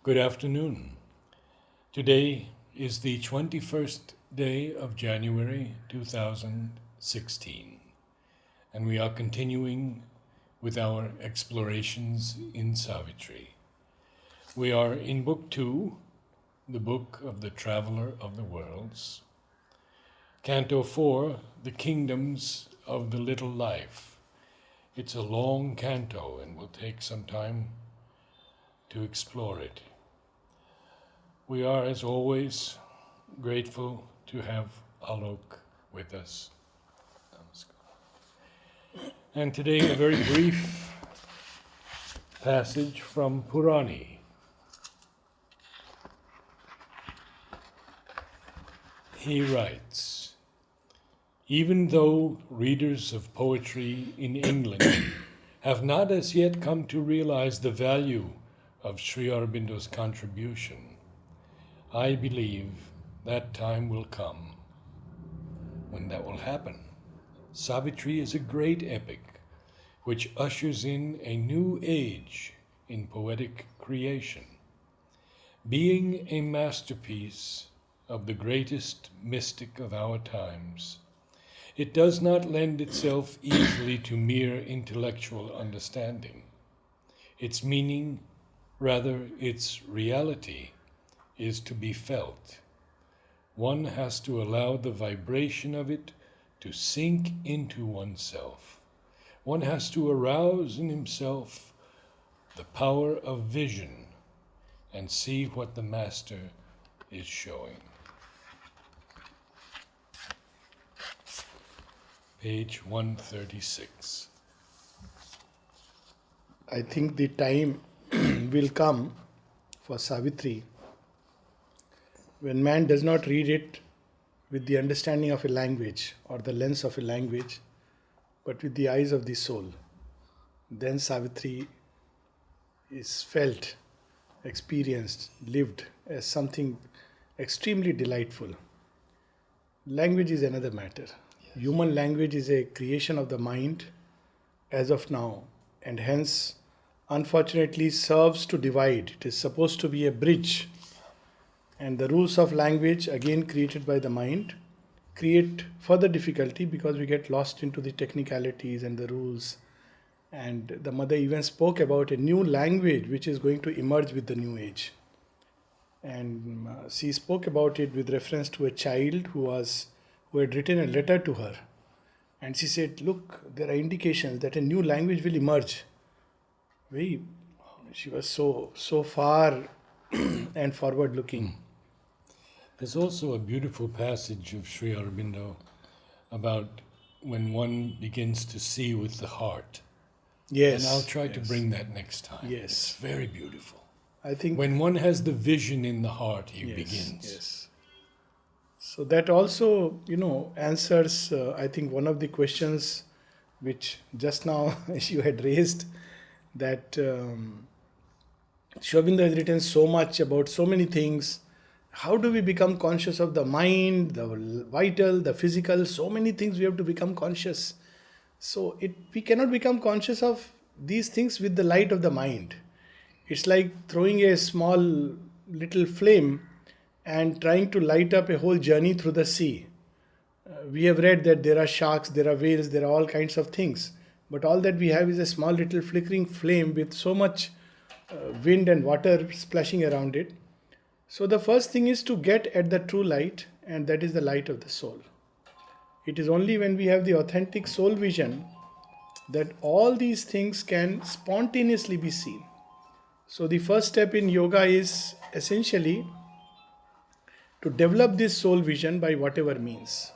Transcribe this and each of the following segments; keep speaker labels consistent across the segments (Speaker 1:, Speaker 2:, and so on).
Speaker 1: Good afternoon. Today is the 21st day of January 2016, and we are continuing with our explorations in Savitri. We are in Book 2, the Book of the Traveler of the Worlds, Canto 4, The Kingdoms of the Little Life. It's a long canto and will take some time to explore it. We are, as always, grateful to have Alok with us. And today, a very brief passage from Purani. He writes, even though readers of poetry in England have not as yet come to realize the value of Sri Aurobindo's contribution, I believe that time will come when that will happen. Savitri is a great epic which ushers in a new age in poetic creation. Being a masterpiece of the greatest mystic of our times, it does not lend itself easily to mere intellectual understanding. Its meaning, rather its reality, is to be felt. One has to allow the vibration of it to sink into oneself. One has to arouse in himself the power of vision and see what the Master is showing. Page 136.
Speaker 2: I think the time will come for Savitri when man does not read it with the understanding of a language or the lens of a language, but with the eyes of the soul. Then Savitri is felt, experienced, lived as something extremely delightful. Language is another matter. Yes. Human language is a creation of the mind as of now, and hence, unfortunately, serves to divide. It is supposed to be a bridge. And the rules of language, again created by the mind, create further difficulty because we get lost into the technicalities and the rules. And the mother even spoke about a new language which is going to emerge with the new age. And she spoke about it with reference to a child who had written a letter to her. And she said, look, there are indications that a new language will emerge. She was so far and forward looking.
Speaker 1: There's also a beautiful passage of Sri Aurobindo about when one begins to see with the heart.
Speaker 2: Yes.
Speaker 1: And I'll try to bring that next time.
Speaker 2: Yes.
Speaker 1: It's very beautiful.
Speaker 2: I think
Speaker 1: when one has the vision in the heart, he begins.
Speaker 2: Yes. So that also, answers, I think, one of the questions which just now you had raised, that Sri Aurobindo has written so much about so many things. How do we become conscious of the mind, the vital, the physical? So many things we have to become conscious. So we cannot become conscious of these things with the light of the mind. It's like throwing a small little flame and trying to light up a whole journey through the sea. We have read that there are sharks, there are whales, there are all kinds of things. But all that we have is a small little flickering flame with so much wind and water splashing around it. So the first thing is to get at the true light, and that is the light of the soul. It is only when we have the authentic soul vision that all these things can spontaneously be seen. So the first step in yoga is essentially to develop this soul vision by whatever means.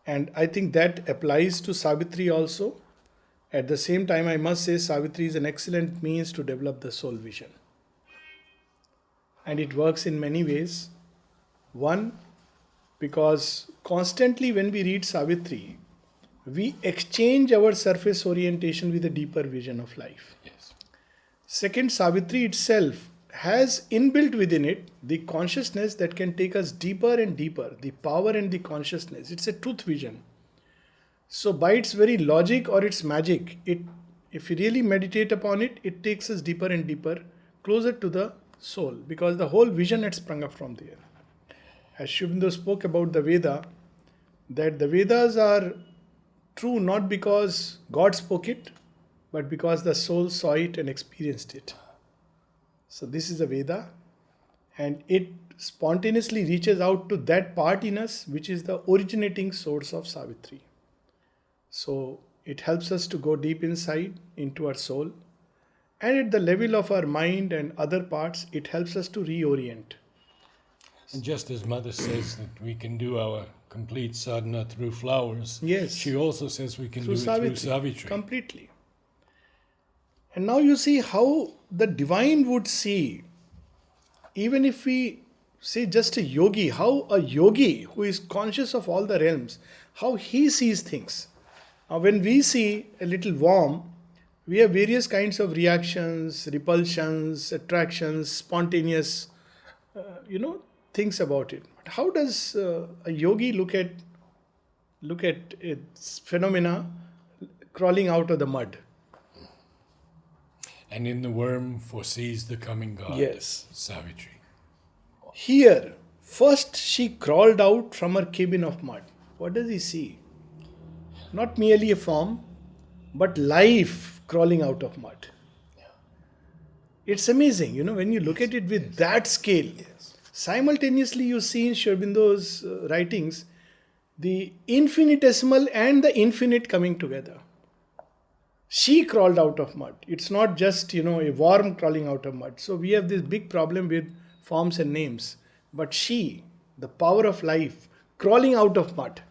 Speaker 2: And I think that applies to Savitri also. At the same time, I must say Savitri is an excellent means to develop the soul vision. And it works in many ways. One, because constantly when we read Savitri, we exchange our surface orientation with a deeper vision of life.
Speaker 1: Yes.
Speaker 2: Second, Savitri itself has inbuilt within it the consciousness that can take us deeper and deeper, the power and the consciousness. It's a truth vision. So by its very logic or its magic, if we really meditate upon it, it takes us deeper and deeper, closer to the soul, because the whole vision had sprung up from there. As Sri Aurobindo spoke about the Veda, that the Vedas are true not because God spoke it, but because the soul saw it and experienced it. So this is a Veda, and it spontaneously reaches out to that part in us which is the originating source of Savitri. So it helps us to go deep inside into our soul, and at the level of our mind and other parts, it helps us to reorient.
Speaker 1: And just as Mother says that we can do our complete sadhana through flowers,
Speaker 2: Yes.
Speaker 1: she also says we can
Speaker 2: Through
Speaker 1: do it
Speaker 2: Savitri.
Speaker 1: through Savitri.
Speaker 2: Completely. And now you see how the divine would see, even if we say just a yogi, how a yogi who is conscious of all the realms, how he sees things. Now, when we see a little worm, we have various kinds of reactions, repulsions, attractions, spontaneous, things about it. But how does a yogi look at its phenomena crawling out of the mud?
Speaker 1: And in the worm foresees the coming God.
Speaker 2: Yes.
Speaker 1: Savitri.
Speaker 2: Here, first she crawled out from her cabin of mud. What does he see? Not merely a form, but life crawling out of mud. It's amazing, when you look at it with that scale. Simultaneously, you see in Sri Aurobindo's writings the infinitesimal and the infinite coming together. She crawled out of mud. It's not just, a worm crawling out of mud. So we have this big problem with forms and names. But she, the power of life, crawling out of mud.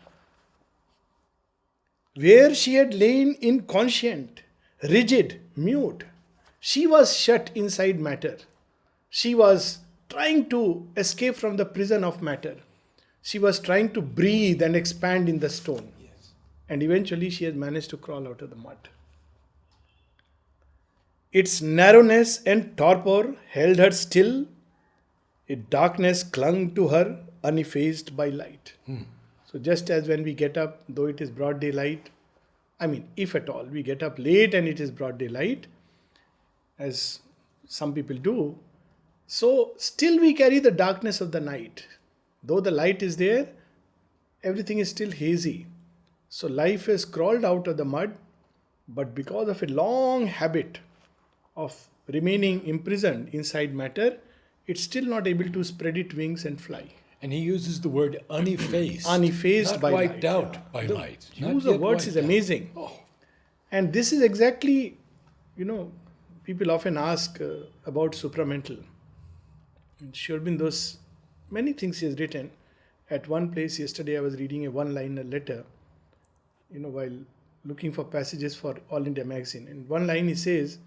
Speaker 2: Where she had lain inconscient, rigid, mute, she was shut inside matter. She was trying to escape from the prison of matter. She was trying to breathe and expand in the stone.
Speaker 1: Yes.
Speaker 2: And eventually she has managed to crawl out of the mud. Its narrowness and torpor held her still. Its darkness clung to her, uneffaced by light. So just as when we get up, though it is broad daylight, if at all, we get up late and it is broad daylight, as some people do, so still we carry the darkness of the night. Though the light is there, everything is still hazy. So life has crawled out of the mud, but because of a long habit of remaining imprisoned inside matter, it's still not able to spread its wings and fly.
Speaker 1: And he uses the word uneffaced.
Speaker 2: Uneffaced
Speaker 1: not
Speaker 2: by
Speaker 1: wiped
Speaker 2: light.
Speaker 1: out by
Speaker 2: The
Speaker 1: light. Not
Speaker 2: use of
Speaker 1: yet
Speaker 2: words is
Speaker 1: wiped out.
Speaker 2: amazing.
Speaker 1: Oh.
Speaker 2: And this is exactly, people often ask about supramental. And Sri Aurobindo's many things he has written. At one place yesterday I was reading a one-liner letter, while looking for passages for All India Magazine. In one line he says,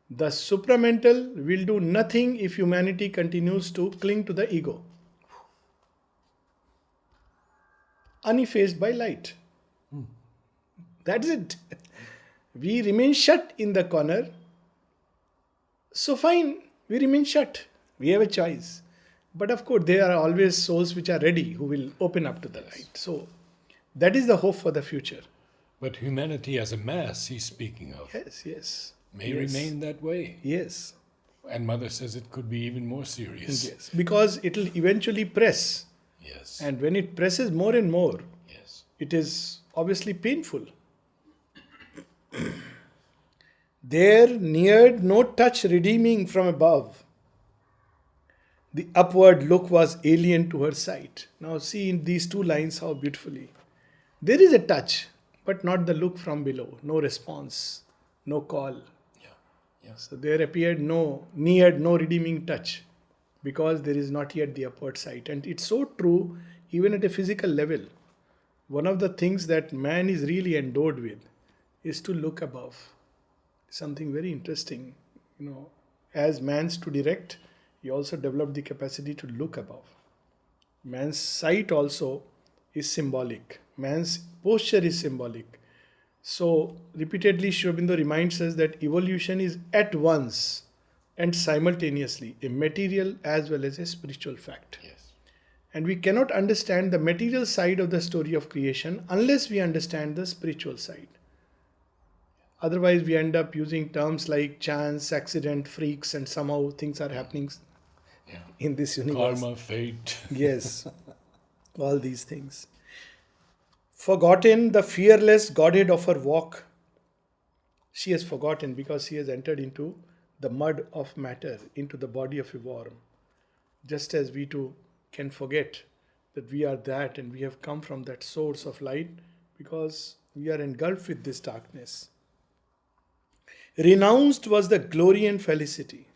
Speaker 2: the supramental will do nothing if humanity continues to cling to the ego. Uneffaced by light. That's it. We remain shut in the corner. So fine, we remain shut. We have a choice. But of course, there are always souls which are ready who will open up to the light. So that is the hope for the future.
Speaker 1: But humanity as a mass he's speaking of
Speaker 2: Yes.
Speaker 1: may
Speaker 2: Yes.
Speaker 1: remain that way.
Speaker 2: Yes.
Speaker 1: And Mother says it could be even more serious.
Speaker 2: Yes. Because it will eventually press.
Speaker 1: Yes.
Speaker 2: And when it presses more and more,
Speaker 1: Yes.
Speaker 2: it is obviously painful. There neared no touch redeeming from above. The upward look was alien to her sight. Now see in these two lines how beautifully. There is a touch, but not the look from below. No response, no call.
Speaker 1: Yeah.
Speaker 2: So there appeared neared no redeeming touch, because there is not yet the upward sight. And it's so true even at a physical level. One of the things that man is really endowed with is to look above. Something very interesting. As man's to direct, he also developed the capacity to look above. Man's sight also is symbolic. Man's posture is symbolic. So repeatedly Sri Aurobindo reminds us that evolution is at once and simultaneously a material as well as a spiritual fact.
Speaker 1: Yes.
Speaker 2: And we cannot understand the material side of the story of creation unless we understand the spiritual side. Otherwise, we end up using terms like chance, accident, freaks, and somehow things are happening
Speaker 1: Yeah.
Speaker 2: in this universe.
Speaker 1: Karma, fate.
Speaker 2: Yes, all these things. Forgotten the fearless godhead of her walk. She has forgotten because she has entered into the mud of matter, into the body of a worm. Just as we too can forget that we are that and we have come from that source of light because we are engulfed with this darkness. Renounced was the glory and felicity.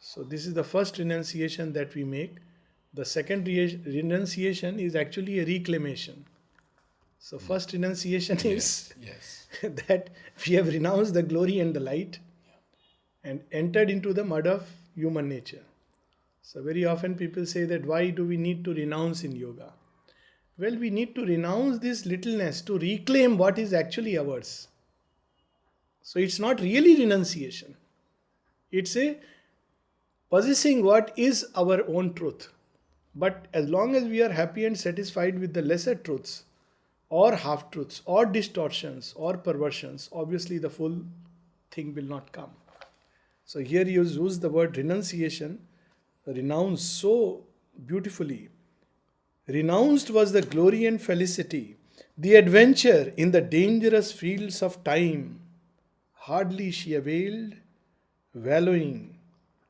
Speaker 2: So, this is the first renunciation that we make. The second renunciation is actually a reclamation. So, first renunciation is
Speaker 1: Yes.
Speaker 2: that we have renounced the glory and the light and entered into the mud of human nature. So, very often people say that why do we need to renounce in yoga? Well, we need to renounce this littleness to reclaim what is actually ours. So, it's not really renunciation, it's a possessing what is our own truth. But as long as we are happy and satisfied with the lesser truths, or half truths, or distortions, or perversions, obviously the full thing will not come. So here you use the word renunciation, renounce so beautifully. Renounced was the glory and felicity, the adventure in the dangerous fields of time. Hardly she availed, wallowing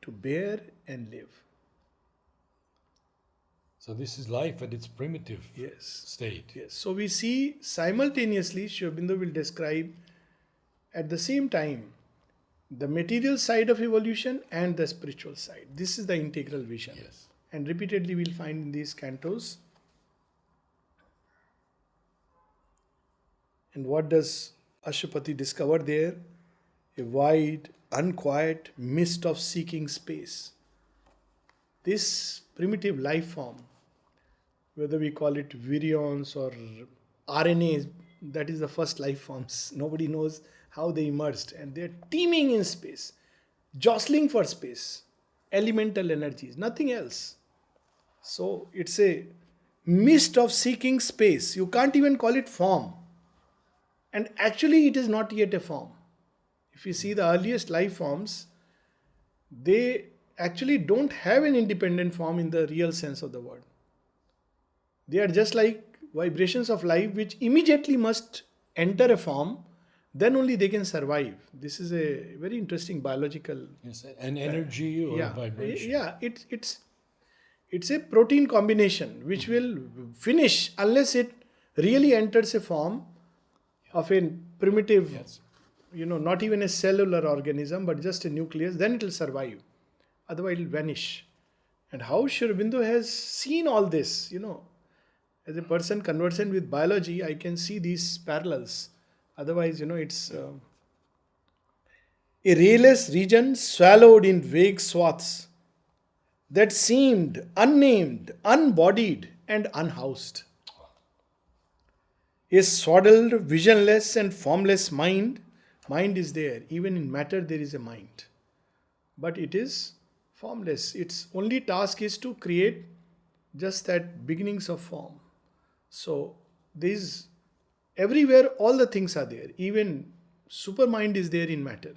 Speaker 2: to bear and live.
Speaker 1: So this is life at its primitive state.
Speaker 2: Yes. So we see simultaneously, Sri Aurobindo will describe at the same time the material side of evolution and the spiritual side. This is the integral vision.
Speaker 1: Yes.
Speaker 2: And repeatedly we'll find in these cantos. And what does Ashwapati discover there? A wide, unquiet mist of seeking space. This primitive life form, whether we call it virions or RNA, that is the first life forms. Nobody knows how they emerged, and they're teeming in space, jostling for space, elemental energies, nothing else. So it's a mist of seeking space. You can't even call it form. And actually, it is not yet a form. If you see the earliest life forms, they actually don't have an independent form in the real sense of the word. They are just like vibrations of life which immediately must enter a form, then only they can survive. This is a very interesting biological.
Speaker 1: Yes, an energy or vibration.
Speaker 2: Yeah, it's a protein combination which will finish unless it really enters a form of a primitive,
Speaker 1: Yes.
Speaker 2: not even a cellular organism, but just a nucleus, then it will survive. Otherwise, it will vanish. And how Sri Aurobindo has seen all this, as a person conversant with biology, I can see these parallels. Otherwise, it's a rayless region swallowed in vague swaths that seemed unnamed, unbodied, and unhoused. A swaddled, visionless, and formless mind. Mind is there. Even in matter, there is a mind. But it is formless. Its only task is to create just that beginnings of form. So, these everywhere, all the things are there. Even supermind is there in matter.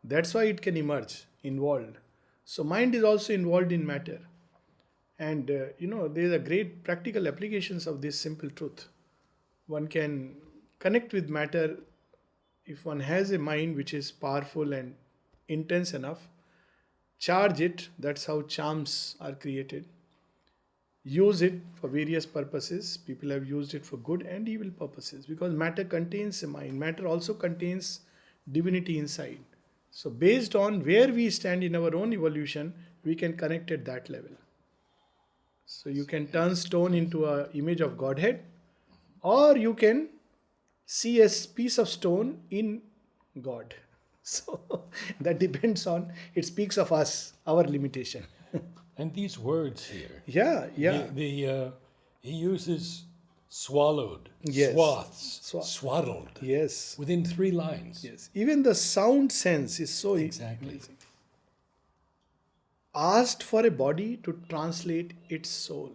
Speaker 2: That's why it can emerge, involved. So, mind is also involved in matter. And, there are great practical applications of this simple truth. One can connect with matter if one has a mind which is powerful and intense enough. Charge it, that's how charms are created. Use it for various purposes. People have used it for good and evil purposes because matter contains a mind. Matter also contains divinity inside. So based on where we stand in our own evolution, we can connect at that level. So you can turn stone into an image of Godhead, or you can see a piece of stone in God. So that depends on, it speaks of us, our limitation.
Speaker 1: And these words here.
Speaker 2: Yeah.
Speaker 1: He uses swallowed,
Speaker 2: Yes.
Speaker 1: swaths, swaddled.
Speaker 2: Yes.
Speaker 1: Within 3 lines.
Speaker 2: Yes. Even the sound sense is so
Speaker 1: Exactly.
Speaker 2: amazing. Asked for a body to translate its soul.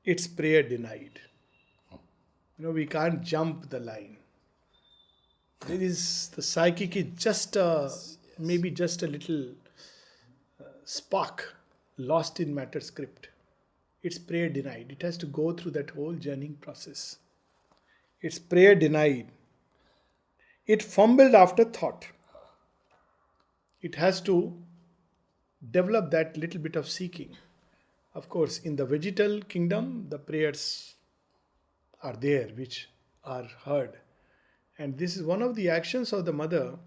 Speaker 2: Its prayer denied. We can't jump the line. There is the psychic is just maybe just a little spark lost in matter script. It's prayer denied. It has to go through that whole journeying process. It's prayer denied. It fumbled after thought. It has to develop that little bit of seeking. Of course, in the vegetal kingdom, the prayers are there which are heard. And this is one of the actions of the mother.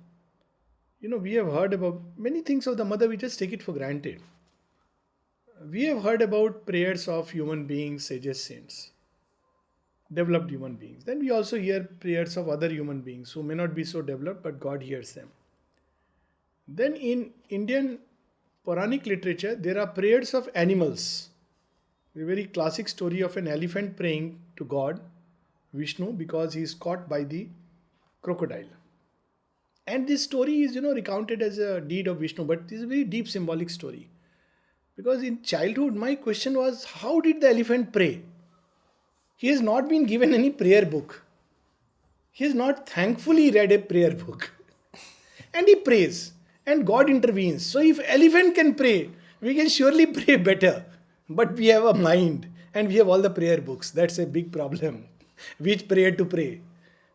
Speaker 2: We have heard about many things of the mother, we just take it for granted. We have heard about prayers of human beings, sages, saints, developed human beings. Then we also hear prayers of other human beings who may not be so developed, but God hears them. Then in Indian Puranic literature, there are prayers of animals. A very classic story of an elephant praying to God, Vishnu, because he is caught by the crocodile. And this story is, recounted as a deed of Vishnu, but it is a very deep symbolic story. Because in childhood, my question was, how did the elephant pray? He has not been given any prayer book. He has not thankfully read a prayer book. And he prays. And God intervenes. So if elephant can pray, we can surely pray better. But we have a mind. And we have all the prayer books. That's a big problem. Which prayer to pray?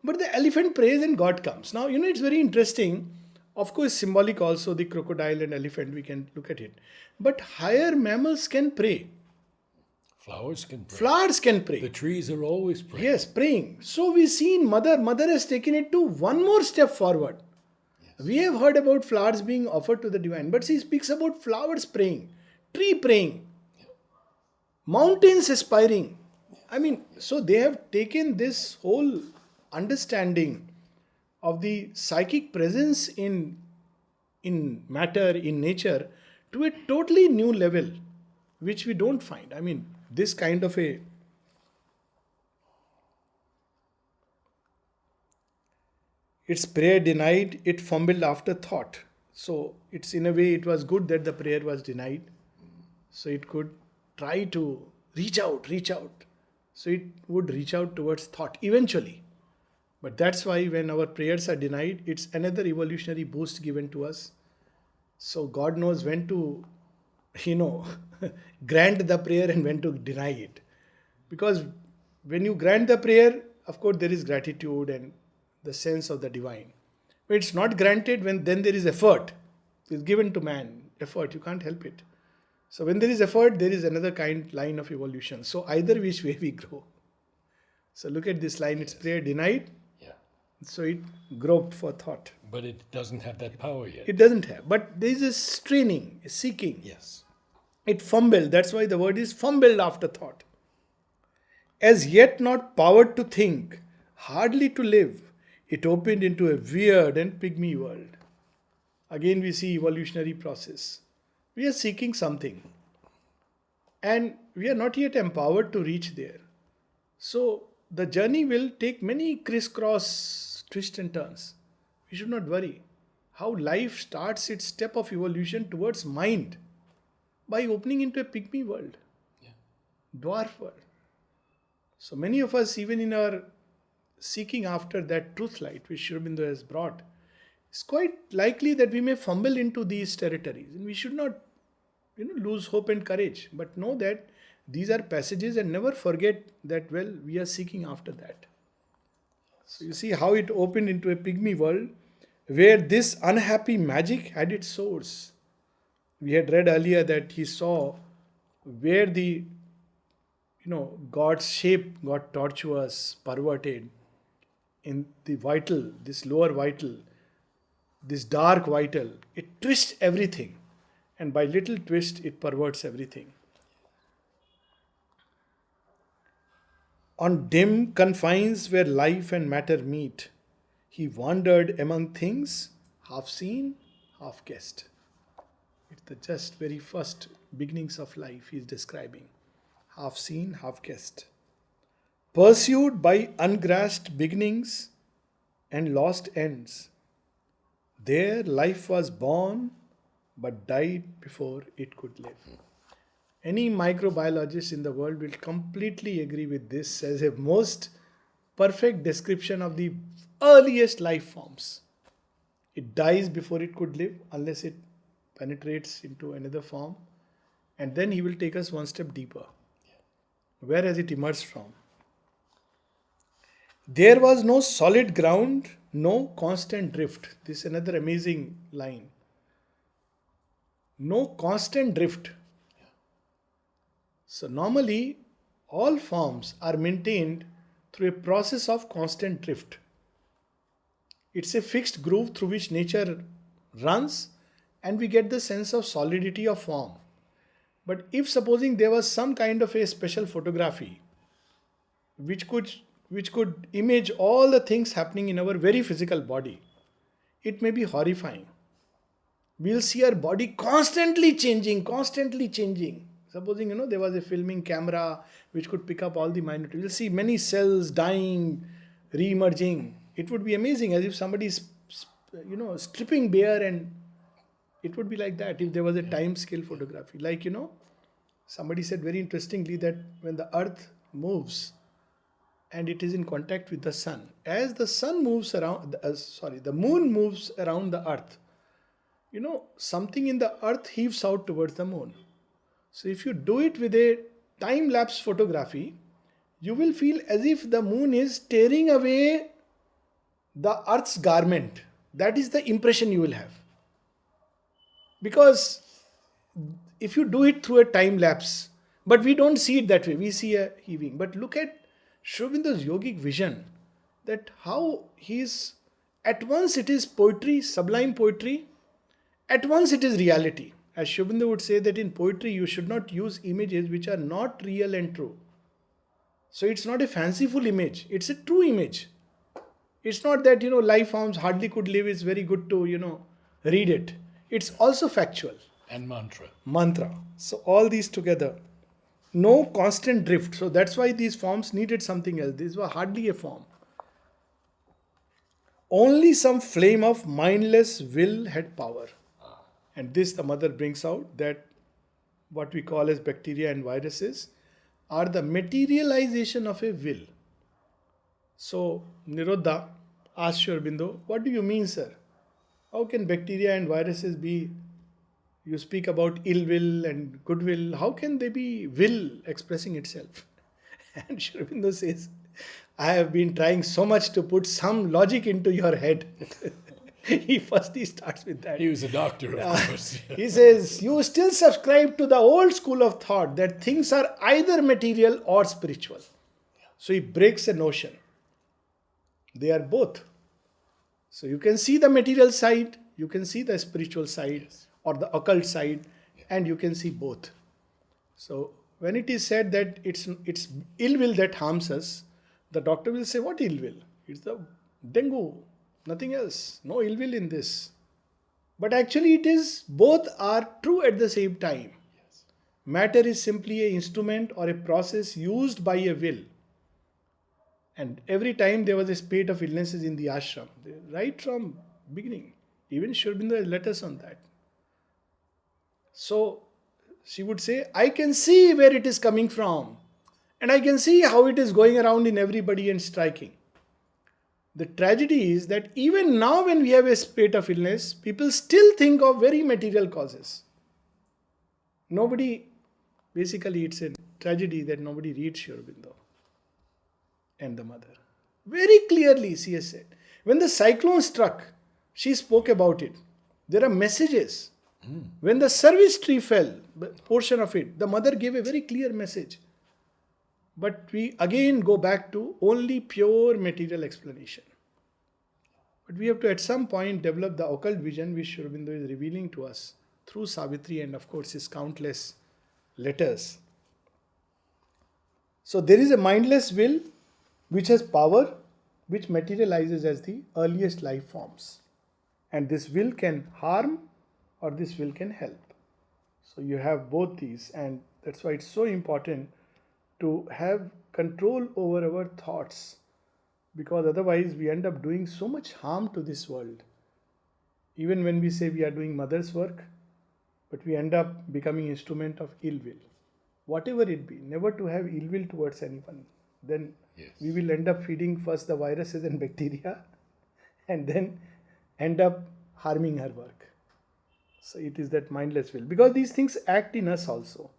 Speaker 2: But the elephant prays and God comes. Now, it's very interesting. Of course, symbolic also, the crocodile and elephant, we can look at it. But higher mammals can pray.
Speaker 1: Flowers can pray.
Speaker 2: Flowers can pray.
Speaker 1: The trees are always praying.
Speaker 2: Yes, praying. So we see in Mother has taken it to one more step forward. Yes. We have heard about flowers being offered to the divine, but she speaks about flowers praying, tree praying, mountains aspiring. So they have taken this whole understanding of the psychic presence in matter, in nature, to a totally new level, which we don't find. This kind of a it's prayer denied, it fumbled after thought. So it's in a way it was good that the prayer was denied. So it could try to reach out. So it would reach out towards thought eventually. But that's why when our prayers are denied, it's another evolutionary boost given to us. So God knows when to, grant the prayer and when to deny it. Because when you grant the prayer, of course there is gratitude and the sense of the divine. But it's not granted when then there is effort. It's given to man. Effort, you can't help it. So when there is effort, there is another line of evolution. So either which way we grow. So look at this line, it's prayer denied. So it groped for thought.
Speaker 1: But it doesn't have that power yet.
Speaker 2: It doesn't have. But there is a straining, a seeking.
Speaker 1: Yes.
Speaker 2: It fumbled. That's why the word is fumbled after thought. As yet not powered to think, hardly to live, it opened into a weird and pygmy world. Again we see evolutionary process. We are seeking something. And we are not yet empowered to reach there. So the journey will take many crisscross twists and turns. We should not worry. How life starts its step of evolution towards mind by opening into a pygmy world, dwarf world. So many of us, even in our seeking after that truth light which Sri Aurobindo has brought, it's quite likely that we may fumble into these territories. And we should not lose hope and courage, but know that these are passages and never forget that, we are seeking after that. So you see how it opened into a pygmy world where this unhappy magic had its source. We had read earlier that he saw where the, God's shape got tortuous, perverted in the vital, this lower vital, this dark vital. It twists everything. And by little twist, it perverts everything. On dim confines where life and matter meet, he wandered among things half seen, half guessed. It's the just very first beginnings of life he is describing. Half seen, half guessed. Pursued by ungrasped beginnings and lost ends. There life was born but died before it could live. Any microbiologist in the world will completely agree with this as a most perfect description of the earliest life forms. It dies before it could live unless it penetrates into another form. And then he will take us one step deeper. Where has it emerged from? There was no solid ground, no constant drift. This is another amazing line. No constant drift. So normally all forms are maintained through a process of constant drift. It's a fixed groove through which nature runs and we get the sense of solidity of form. But if supposing there was some kind of a special photography which could image all the things happening in our very physical body, it may be horrifying. We'll see our body constantly changing, constantly changing. Supposing, there was a filming camera which could pick up all the minute. We'll see many cells dying, re-emerging. It would be amazing, as if somebody is, stripping bare, and it would be like that if there was a time scale photography. Like, somebody said very interestingly that when the earth moves and it is in contact with the sun, as the sun moves around, the moon moves around the earth, something in the earth heaves out towards the moon. So if you do it with a time-lapse photography, you will feel as if the moon is tearing away the earth's garment. That is the impression you will have. Because if you do it through a time-lapse, but we don't see it that way, we see a heaving. But look at Sri Aurobindo's yogic vision, that how at once it is poetry, sublime poetry, at once it is reality. As Sri Aurobindo would say that in poetry you should not use images which are not real and true. So it's not a fanciful image, it's a true image. It's not that, life forms hardly could live, it's very good to, read it. It's also factual.
Speaker 1: And mantra.
Speaker 2: Mantra. So all these together. No constant drift. So that's why these forms needed something else. These were hardly a form. Only some flame of mindless will had power. And this the mother brings out, that what we call as bacteria and viruses are the materialization of a will. So Nirodha asked Sri Aurobindo, what do you mean, sir? How can bacteria and viruses be, you speak about ill will and goodwill, how can they be will expressing itself? And Sri Aurobindo says, I have been trying so much to put some logic into your head. He starts with that.
Speaker 1: He was a doctor, of course.
Speaker 2: He says, you still subscribe to the old school of thought that things are either material or spiritual. So he breaks a notion. They are both. So you can see the material side, you can see the spiritual side, yes, or the occult side, yeah, and you can see both. So when it is said that it's ill will that harms us, the doctor will say, what ill will? It's the dengue, nothing else. No ill will in this. But actually it is, both are true at the same time. Yes. Matter is simply an instrument or a process used by a will. And every time there was a spate of illnesses in the ashram, right from beginning. Even Sri Aurobindo has letters on that. So she would say, I can see where it is coming from. And I can see how it is going around in everybody and striking. The tragedy is that even now when we have a spate of illness, people still think of very material causes. Basically it's a tragedy that nobody reads Sri Aurobindo and the mother. Very clearly she has said, when the cyclone struck, she spoke about it. There are messages. When the service tree fell, portion of it, the mother gave a very clear message. But we again go back to only pure material explanation. But we have to at some point develop the occult vision which Sri Aurobindo is revealing to us through Savitri and of course his countless letters. So there is a mindless will which has power, which materializes as the earliest life forms. And this will can harm or this will can help. So you have both these, and that's why it's so important to have control over our thoughts, because otherwise we end up doing so much harm to this world. Even when we say we are doing mother's work, but we end up becoming instrument of ill will. Whatever it be, never to have ill will towards anyone. Then yes, we will end up feeding first the viruses and bacteria, and then end up harming her work. So it is that mindless will. Because these things act in us also.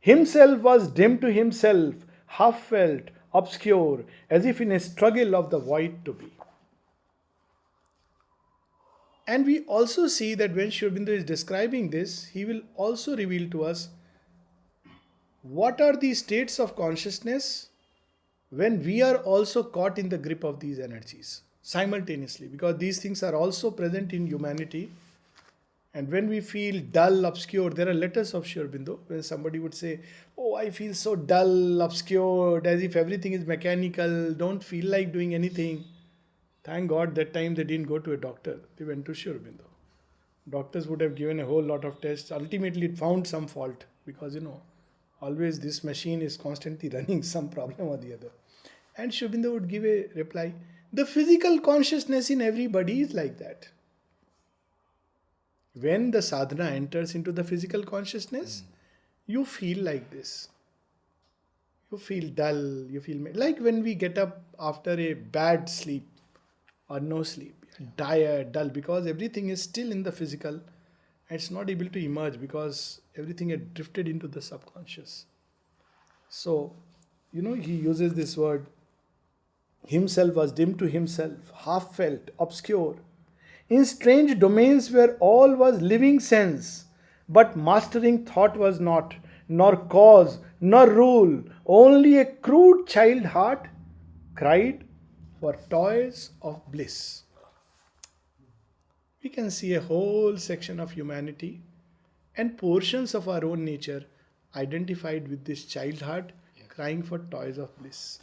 Speaker 2: Himself was dim to himself, half felt, obscure, as if in a struggle of the void to be. And we also see that when Sri Aurobindo is describing this, he will also reveal to us what are the states of consciousness when we are also caught in the grip of these energies simultaneously, because these things are also present in humanity. And when we feel dull, obscure, there are letters of Sri Aurobindo where somebody would say, "Oh, I feel so dull, obscured, as if everything is mechanical, don't feel like doing anything." Thank God that time they didn't go to a doctor, they went to Sri Aurobindo. Doctors would have given a whole lot of tests. Ultimately, it found some fault because, always this machine is constantly running some problem or the other. And Sri Aurobindo would give a reply. The physical consciousness in everybody is like that. When the sadhana enters into the physical consciousness, you feel like this. You feel dull, you feel like when we get up after a bad sleep or no sleep, tired, dull, because everything is still in the physical and it's not able to emerge because everything had drifted into the subconscious. So, he uses this word, himself was dim to himself, half felt, obscure, in strange domains where all was living sense, but mastering thought was not, nor cause, nor rule, only a crude child heart cried for toys of bliss. We can see a whole section of humanity and portions of our own nature identified with this child heart crying for toys of bliss.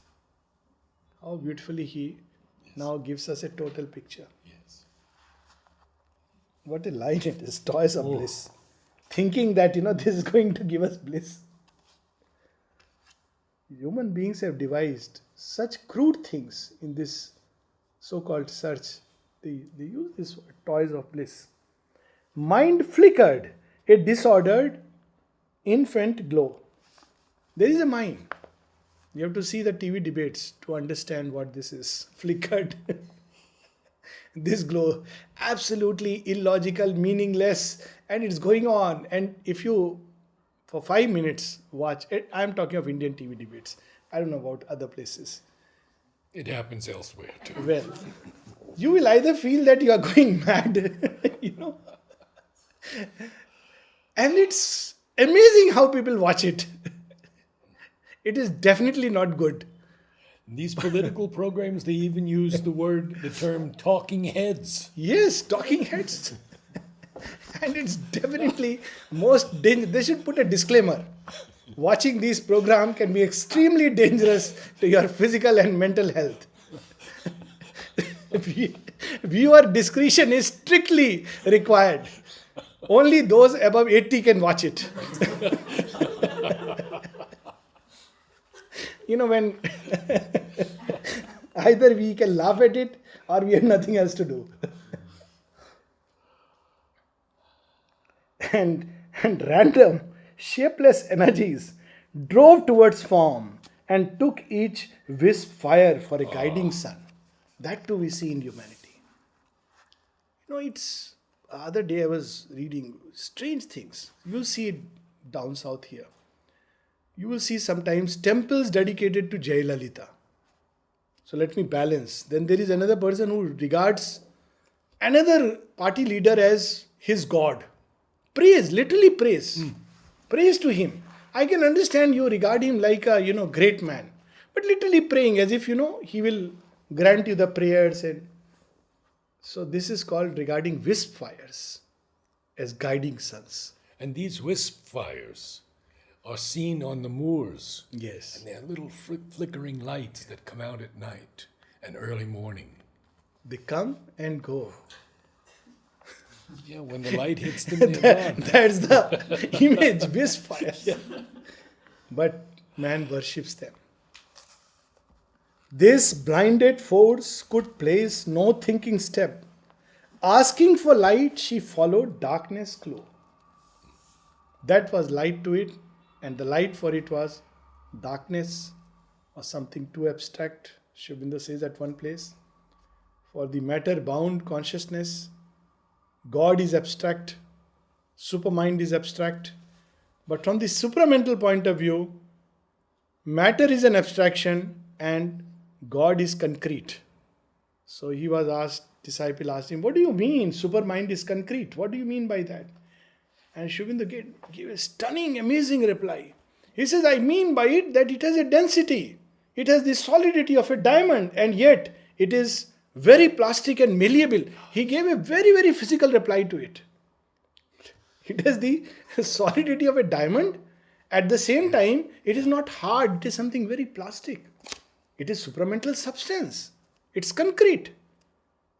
Speaker 2: How beautifully he now gives us a total picture.
Speaker 1: Yes.
Speaker 2: What a line it is, toys of bliss. Thinking that, this is going to give us bliss. Human beings have devised such crude things in this so-called search. They use this word, toys of bliss. Mind flickered, a disordered infant glow. There is a mind. You have to see the TV debates to understand what this is. Flickered. This glow, absolutely illogical, meaningless, and it's going on. And if you, for 5 minutes, watch it, I'm talking of Indian TV debates. I don't know about other places.
Speaker 1: It happens elsewhere too.
Speaker 2: Well, you will either feel that you are going mad, and it's amazing how people watch it. It is definitely not good.
Speaker 1: These political programs, they even use the term talking heads.
Speaker 2: Yes, talking heads. And it's definitely most dangerous. They should put a disclaimer. Watching these programs can be extremely dangerous to your physical and mental health. Viewer discretion is strictly required. Only those above 80 can watch it. When either we can laugh at it or we have nothing else to do. And random, shapeless energies drove towards form and took each wisp fire for a guiding sun. That too we see in humanity. It's other day I was reading strange things. You'll see it down south here. You will see sometimes temples dedicated to Jayalalitha. So let me balance. Then there is another person who regards another party leader as his god. Praise, literally praise. Praise to him. I can understand you regard him like a, great man. But literally praying as if, he will grant you the prayers. And so this is called regarding wisp fires as guiding suns.
Speaker 1: And these wisp fires are seen on the moors.
Speaker 2: Yes.
Speaker 1: And they're little flickering lights that come out at night and early morning.
Speaker 2: They come and go.
Speaker 1: Yeah, when the light hits them, they're gone.
Speaker 2: That's the image, wisp fires. But man worships them. This blinded force could place no thinking step. Asking for light, she followed darkness close. That was light to it, and the light for it was darkness or something too abstract. Sri Aurobindo says at one place, For the matter bound consciousness, God is abstract, supermind is abstract. But from the supramental point of view, matter is an abstraction and God is concrete. So he was asked, disciple asked him, what do you mean supermind is concrete? What do you mean by that? And Sri Aurobindo gave a stunning, amazing reply. He says, I mean by it that it has a density. It has the solidity of a diamond, and yet it is very plastic and malleable. He gave a very, very physical reply to it. It has the solidity of a diamond. At the same time, it is not hard. It is something very plastic. It is supramental substance. It's concrete.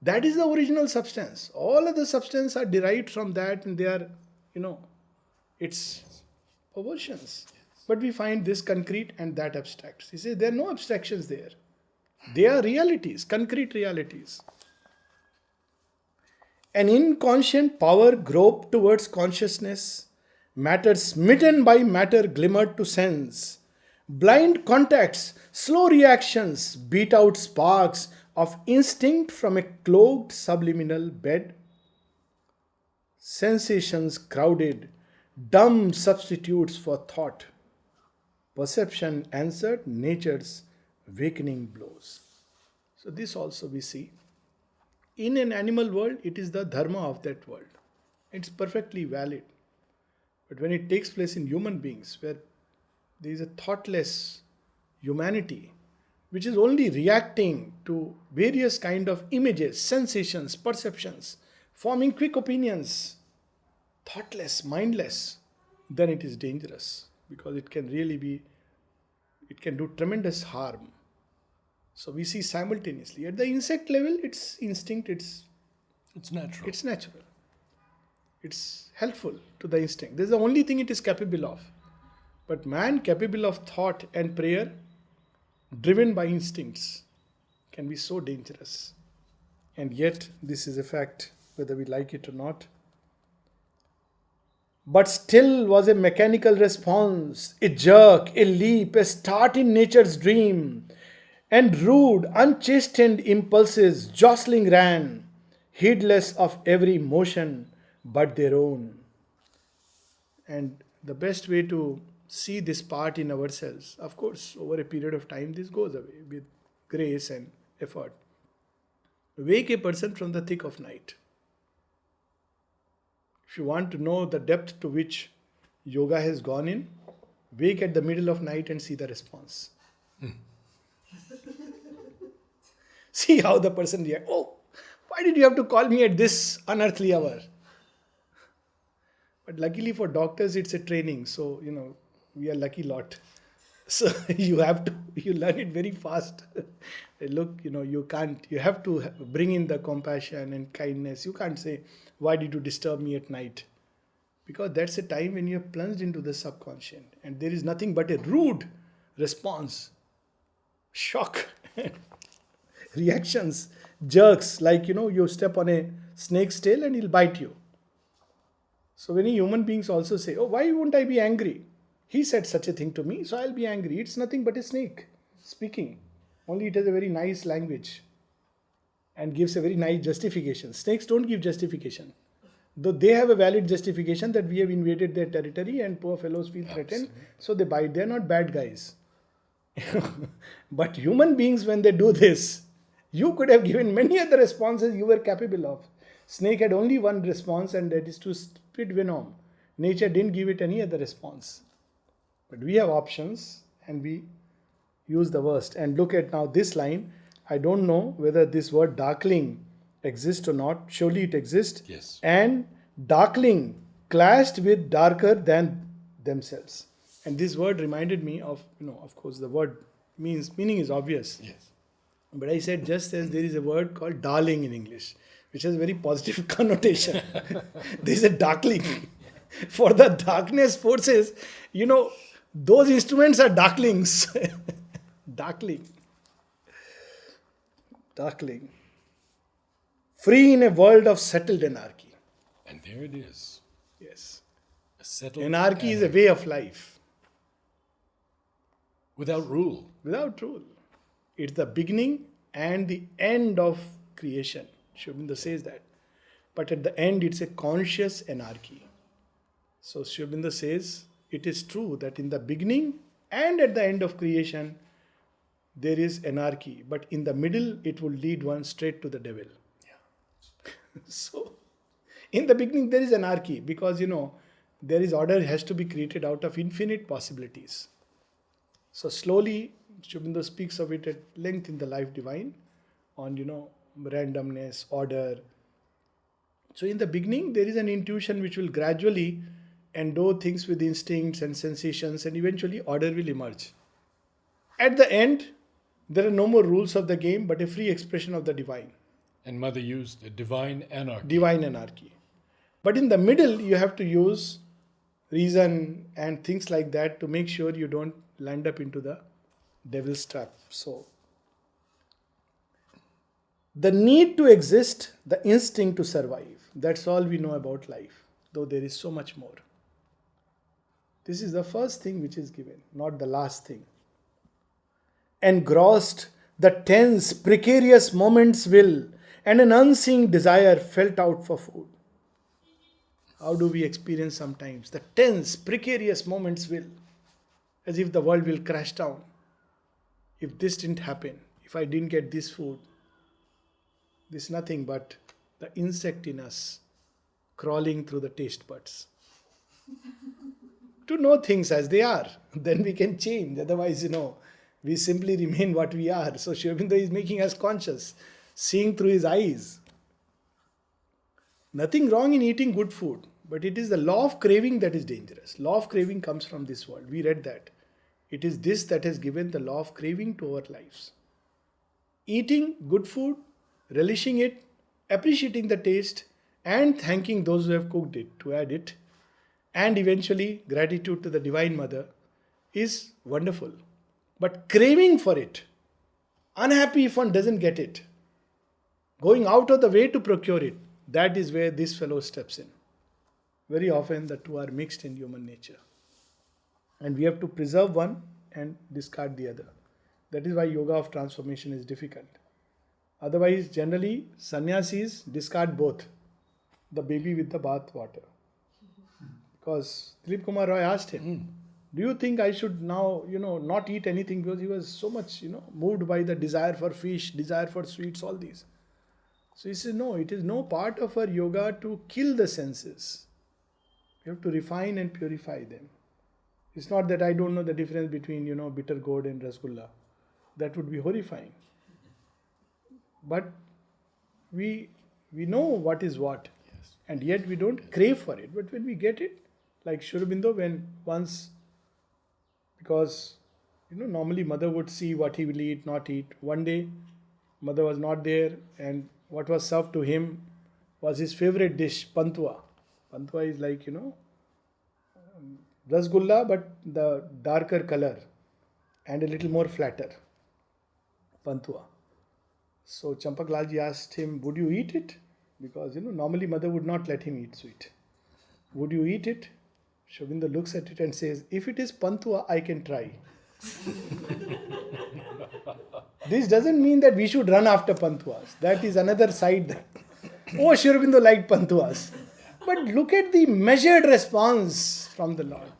Speaker 2: That is the original substance. All other substance are derived from that, and they are, it's perversions. But we find this concrete and that abstract. He says there are no abstractions there. They are realities, concrete realities. An inconscient power groped towards consciousness. Matter smitten by matter glimmered to sense. Blind contacts, slow reactions beat out sparks of instinct from a cloaked subliminal bed. Sensations crowded, dumb substitutes for thought. Perception answered nature's wakening blows. So this also we see. In an animal world, it is the dharma of that world. It's perfectly valid. But when it takes place in human beings, where there is a thoughtless humanity, which is only reacting to various kind of images, sensations, perceptions, forming quick opinions, thoughtless, mindless, then it is dangerous. Because it can do tremendous harm. So we see simultaneously. At the insect level, it's instinct, it's
Speaker 1: natural.
Speaker 2: It's natural. It's helpful to the instinct. This is the only thing it is capable of. But man capable of thought and prayer, driven by instincts, can be so dangerous. And yet, this is a fact, whether we like it or not. But still was a mechanical response, a jerk, a leap, a start in nature's dream. And rude, unchastened impulses jostling ran, heedless of every motion but their own. And the best way to see this part in ourselves, of course, over a period of time, this goes away with grace and effort. Wake a person from the thick of night. If you want to know the depth to which yoga has gone in, wake at the middle of night and see the response. See how the person reacts. Oh, why did you have to call me at this unearthly hour? But luckily for doctors, it's a training. So, we are lucky lot. So you learn it very fast. Look, you have to bring in the compassion and kindness. You can't say, why did you disturb me at night? Because that's a time when you have plunged into the subconscious and there is nothing but a rude response, shock, reactions, jerks, like, you step on a snake's tail and he'll bite you. So many human beings also say, oh, why won't I be angry? He said such a thing to me, so I'll be angry. It's nothing but a snake speaking. Only it has a very nice language and gives a very nice justification. Snakes don't give justification. Though they have a valid justification that we have invaded their territory and poor fellows feel threatened, so they bite. They're not bad guys. But human beings, when they do this, you could have given many other responses you were capable of. Snake had only one response, and that is to spit venom. Nature didn't give it any other response. But we have options and we use the worst. And look at now this line. I don't know whether this word darkling exists or not. Surely it exists.
Speaker 1: Yes.
Speaker 2: And darkling clashed with darker than themselves. And this word reminded me of, of course the word meaning is obvious.
Speaker 1: Yes.
Speaker 2: But I said just as there is a word called darling in English, which has a very positive connotation. There is a darkling. For the darkness forces, those instruments are darklings. Darkling. Free in a world of settled anarchy.
Speaker 1: And there it is.
Speaker 2: Yes.
Speaker 1: A settled
Speaker 2: Anarchy is a way of life.
Speaker 1: Without rule.
Speaker 2: Without rule. It's the beginning and the end of creation. Sri Aurobindo says that. But at the end, it's a conscious anarchy. So Sri Aurobindo says it is true that in the beginning and at the end of creation, there is anarchy. But in the middle, it will lead one straight to the devil. So, in the beginning, there is anarchy because, there is order has to be created out of infinite possibilities. So, slowly, Sri Aurobindo speaks of it at length in the Life Divine on, randomness, order. So, in the beginning, there is an intuition which will gradually endow things with instincts and sensations, and eventually order will emerge. At the end, there are no more rules of the game but a free expression of the divine.
Speaker 1: And Mother used a divine anarchy.
Speaker 2: Divine anarchy. But in the middle, you have to use reason and things like that to make sure you don't land up into the devil's trap. So, the need to exist, the instinct to survive. That's all we know about life, though there is so much more. This is the first thing which is given, not the last thing. Engrossed, the tense, precarious moments will, and an unseen desire felt out for food. How do we experience sometimes? The tense, precarious moments will, as if the world will crash down. If this didn't happen, if I didn't get this food, this is nothing but the insect in us crawling through the taste buds. To know things as they are, then we can change. Otherwise, we simply remain what we are. So Sri Aurobindo is making us conscious, seeing through his eyes. Nothing wrong in eating good food, but it is the law of craving that is dangerous. Law of craving comes from this world. We read that. It is this that has given the law of craving to our lives. Eating good food, relishing it, appreciating the taste, and thanking those who have cooked it to add it, and eventually gratitude to the Divine Mother is wonderful. But craving for it, unhappy if one doesn't get it, going out of the way to procure it, that is where this fellow steps in. Very often the two are mixed in human nature. And we have to preserve one and discard the other. That is why yoga of transformation is difficult. Otherwise, generally, sannyasis discard both. The baby with the bath water. Because Dilip Kumar Roy asked him, do you think I should now, not eat anything? Because he was so much, moved by the desire for fish, desire for sweets, all these. So he said, no, it is no part of our yoga to kill the senses. We have to refine and purify them. It's not that I don't know the difference between, bitter gourd and rasgulla. That would be horrifying. But we know what is what. Yes. And yet we don't crave for it. But when we get it, like Sri Aurobindo, when once, because, normally mother would see what he will eat, not eat. One day, mother was not there, and what was served to him was his favorite dish, pantua. Pantua is like, rasgulla, but the darker color and a little more flatter. Pantua. So Champaklalji asked him, would you eat it? Because, normally mother would not let him eat sweet. Would you eat it? Sri Aurobindo looks at it and says, if it is pantua, I can try. This doesn't mean that we should run after pantuas. That is another side. Oh, Sri Aurobindo liked pantuas. But look at the measured response from the Lord.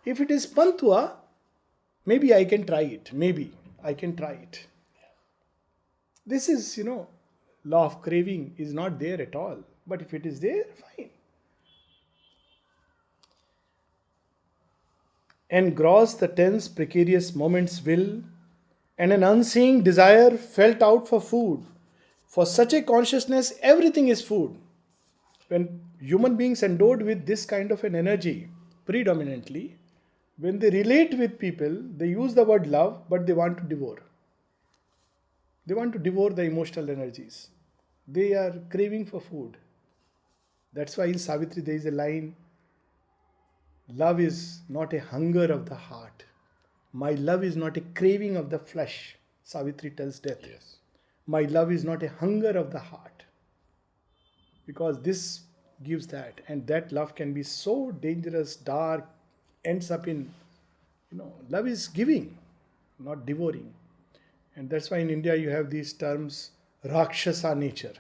Speaker 2: If it is pantua, maybe I can try it. Maybe I can try it. This is, law of craving is not there at all. But if it is there, fine. Engross the tense, precarious moments will, and an unseen desire felt out for food. For such a consciousness, everything is food. When human beings endowed with this kind of an energy, predominantly, when they relate with people, they use the word love, but they want to devour. They want to devour the emotional energies. They are craving for food. That's why in Savitri there is a line, love is not a hunger of the heart. My love is not a craving of the flesh. Savitri tells Death.
Speaker 1: Yes.
Speaker 2: My love is not a hunger of the heart. Because this gives that. And that love can be so dangerous, dark, ends up in, love is giving, not devouring. And that's why in India you have these terms, Rakshasa nature.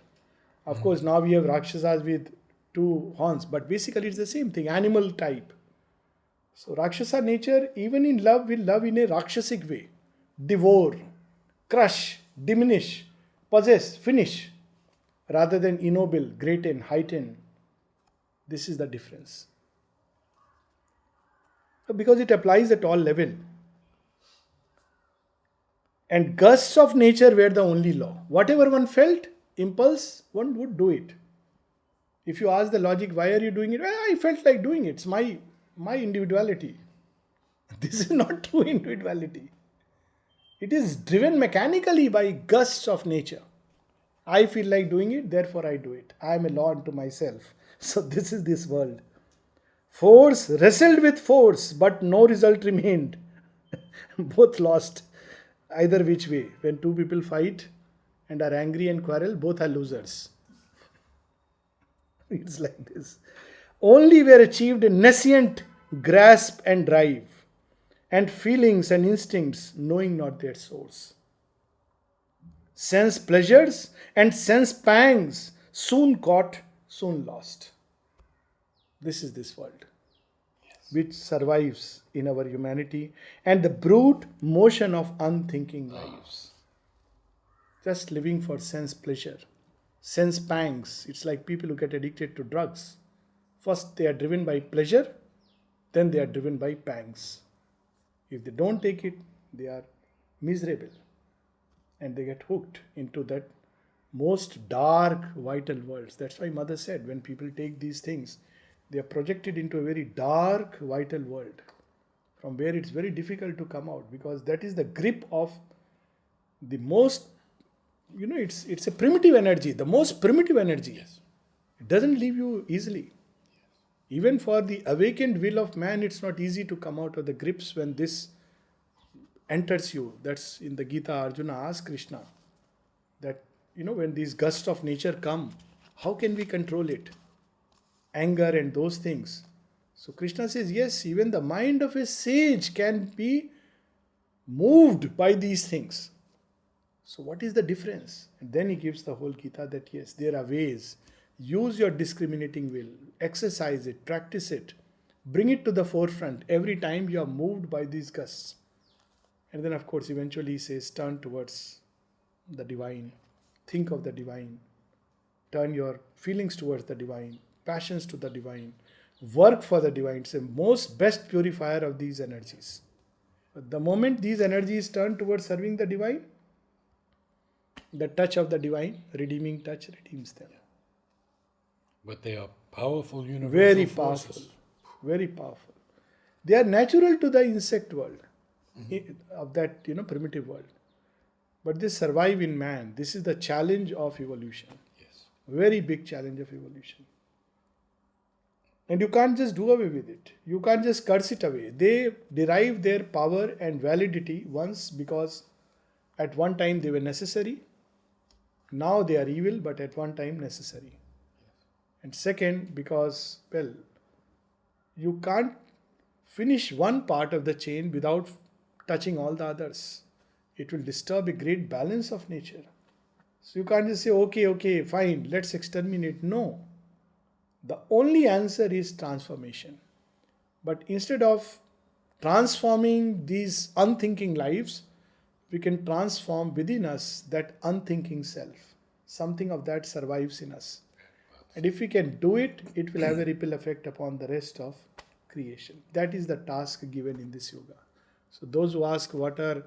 Speaker 2: Of course, now we have Rakshasas with two horns, but basically it's the same thing, animal type. So Rakshasa nature, even in love, will love in a Rakshasic way. Devour, crush, diminish, possess, finish, rather than ennoble, greaten, heighten. This is the difference. Because it applies at all level. And gusts of nature were the only law. Whatever one felt, impulse, one would do it. If you ask the logic, why are you doing it? Well, I felt like doing it. It's my individuality. This is not true individuality. It is driven mechanically by gusts of nature. I feel like doing it, therefore I do it. I am a law unto myself. So this is this world. Force wrestled with force, but no result remained. Both lost. Either which way. When two people fight and are angry and quarrel, both are losers. It's like this. Only were achieved a nascent grasp and drive, and feelings and instincts knowing not their source. Sense pleasures and sense pangs, soon caught, soon lost. This is this world, which survives in our humanity and the brute motion of unthinking lives. Just living for sense pleasure, sense pangs. It's like people who get addicted to drugs. First they are driven by pleasure, then they are driven by pangs. If they don't take it, they are miserable and they get hooked into that most dark vital worlds. That's why Mother said when people take these things, they are projected into a very dark vital world from where it's very difficult to come out, because that is the grip of the most, it's a primitive energy, the most primitive energy.
Speaker 1: Yes.
Speaker 2: It doesn't leave you easily. Even for the awakened will of man, it's not easy to come out of the grips when this enters you. That's in the Gita, Arjuna asks Krishna that, when these gusts of nature come, how can we control it? Anger and those things. So Krishna says, yes, even the mind of a sage can be moved by these things. So what is the difference? And then he gives the whole Gita that yes, there are ways. Use your discriminating will, exercise it, practice it, bring it to the forefront every time you are moved by these gusts. And then of course eventually he says, turn towards the divine, think of the divine, turn your feelings towards the divine, passions to the divine, work for the divine. It's the most best purifier of these energies. But the moment these energies turn towards serving the divine, the touch of the divine, redeeming touch, redeems them.
Speaker 1: But they are powerful universal
Speaker 2: Very
Speaker 1: forces.
Speaker 2: powerful. Very powerful. They are natural to the insect world, of that primitive world. But they survive in man. This is the challenge of evolution.
Speaker 1: Yes.
Speaker 2: Very big challenge of evolution. And you can't just do away with it. You can't just curse it away. They derive their power and validity once because at one time they were necessary. Now they are evil, but at one time necessary. And second, because, you can't finish one part of the chain without touching all the others. It will disturb a great balance of nature. So you can't just say, okay, fine, let's exterminate. No. The only answer is transformation. But instead of transforming these unthinking lives, we can transform within us that unthinking self. Something of that survives in us. And if we can do it, it will have a ripple effect upon the rest of creation. That is the task given in this yoga. So those who ask what are,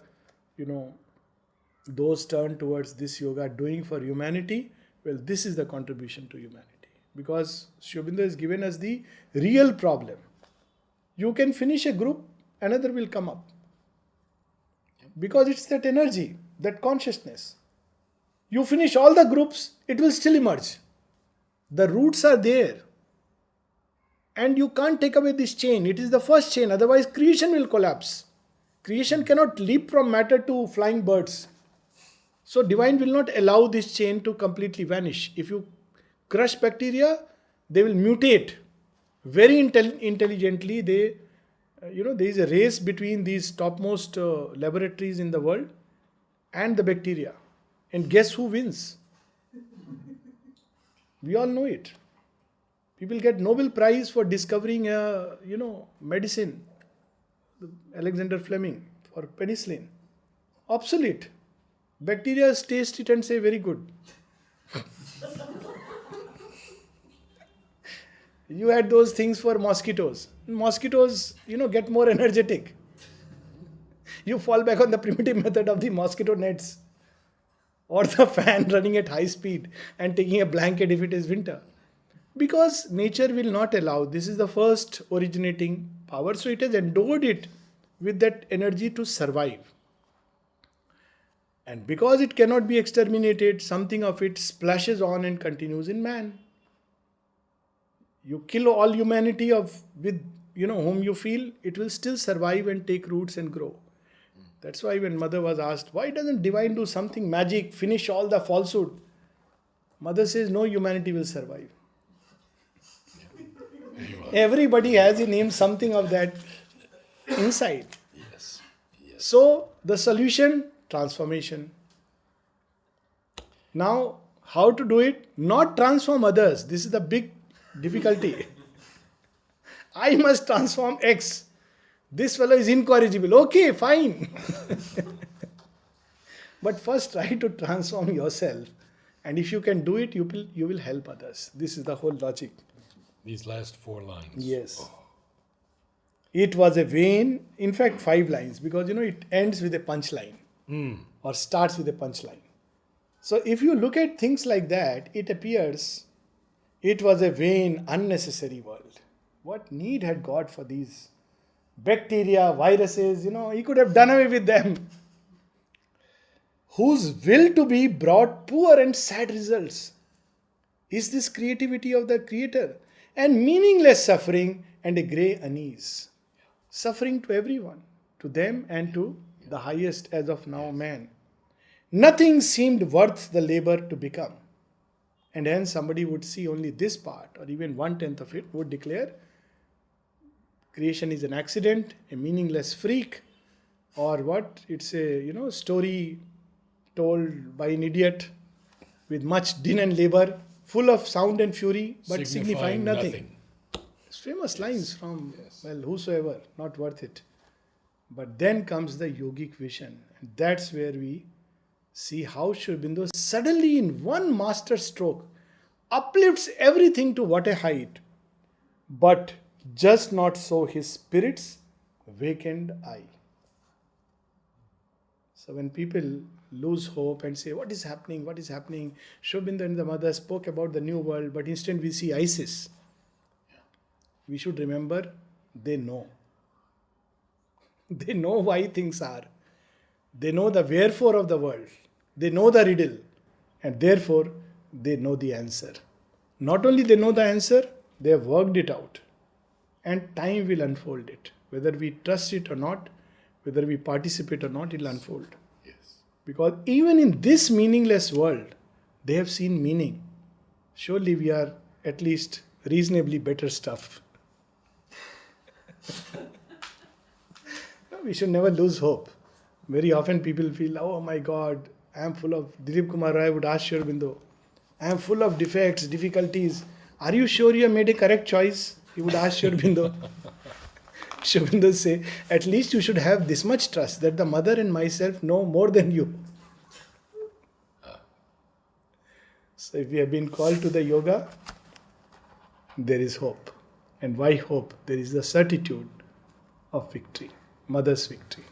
Speaker 2: those turn towards this yoga doing for humanity, this is the contribution to humanity. Because Sri Aurobindo has given us the real problem. You can finish a group, another will come up. Because it's that energy, that consciousness. You finish all the groups, it will still emerge. The roots are there. And you can't take away this chain. It is the first chain, otherwise creation will collapse. Creation cannot leap from matter to flying birds. So divine will not allow this chain to completely vanish. If you crush bacteria, they will mutate. Very intelligently, there is a race between these topmost laboratories in the world and the bacteria. And guess who wins? We all know it. People get Nobel Prize for discovering medicine. Alexander Fleming for penicillin. Obsolete. Bacteria taste it and say very good. You had those things for mosquitoes. Mosquitoes, get more energetic. You fall back on the primitive method of the mosquito nets or the fan running at high speed and taking a blanket if it is winter. Because nature will not allow. This is the first originating power. So it has endowed it with that energy to survive. And because it cannot be exterminated, something of it splashes on and continues in man. You kill all humanity with whom you feel, it will still survive and take roots and grow. That's why when mother was asked, why doesn't divine do something magic, finish all the falsehood? Mother says, no, humanity will survive. Everybody has in him something of that inside.
Speaker 1: Yes.
Speaker 2: So the solution, transformation. Now, how to do it? Not transform others. This is the big difficulty. I must transform X. This fellow is incorrigible. Okay, fine. But first try to transform yourself. And if you can do it, you will help others. This is the whole logic.
Speaker 1: These last 4 lines.
Speaker 2: Yes.
Speaker 1: Oh.
Speaker 2: It was a vain, in fact 5 lines, because it ends with a punchline or starts with a punchline. So if you look at things like that, it appears it was a vain, unnecessary world. What need had God for these bacteria, viruses? He could have done away with them. Whose will to be brought poor and sad results. Is this creativity of the Creator? And meaningless suffering and a grey unease. Suffering to everyone, to them and to the highest as of now man. Nothing seemed worth the labor to become. And hence somebody would see only this part or even 1/10 of it, would declare creation is an accident, a meaningless freak, or what? It's a story told by an idiot with much din and labor, full of sound and fury, but signifying nothing. It's famous lines from, whosoever, not worth it. But then comes the yogic vision. And that's where we see how Sri Aurobindo suddenly in one master stroke uplifts everything to what a height. But just not so his spirit's vacant eye. So when people lose hope and say, what is happening? What is happening? Sri Aurobindo and the mother spoke about the new world, but instead we see ISIS. We should remember, they know. They know why things are. They know the wherefore of the world. They know the riddle. And therefore, they know the answer. Not only they know the answer, they have worked it out. And time will unfold it. Whether we trust it or not, whether we participate or not, it will unfold.
Speaker 1: Yes.
Speaker 2: Because even in this meaningless world, they have seen meaning. Surely we are at least reasonably better stuff. We should never lose hope. Very often people feel, oh my God, I am full of, Dilip Kumar Roy would ask Sri Aurobindo, I am full of defects, difficulties. Are you sure you have made a correct choice? He would ask Sri Aurobindo. Sri Aurobindo say, at least you should have this much trust that the mother and myself know more than you. So if we have been called to the yoga, there is hope. And why hope? There is the certitude of victory, mother's victory.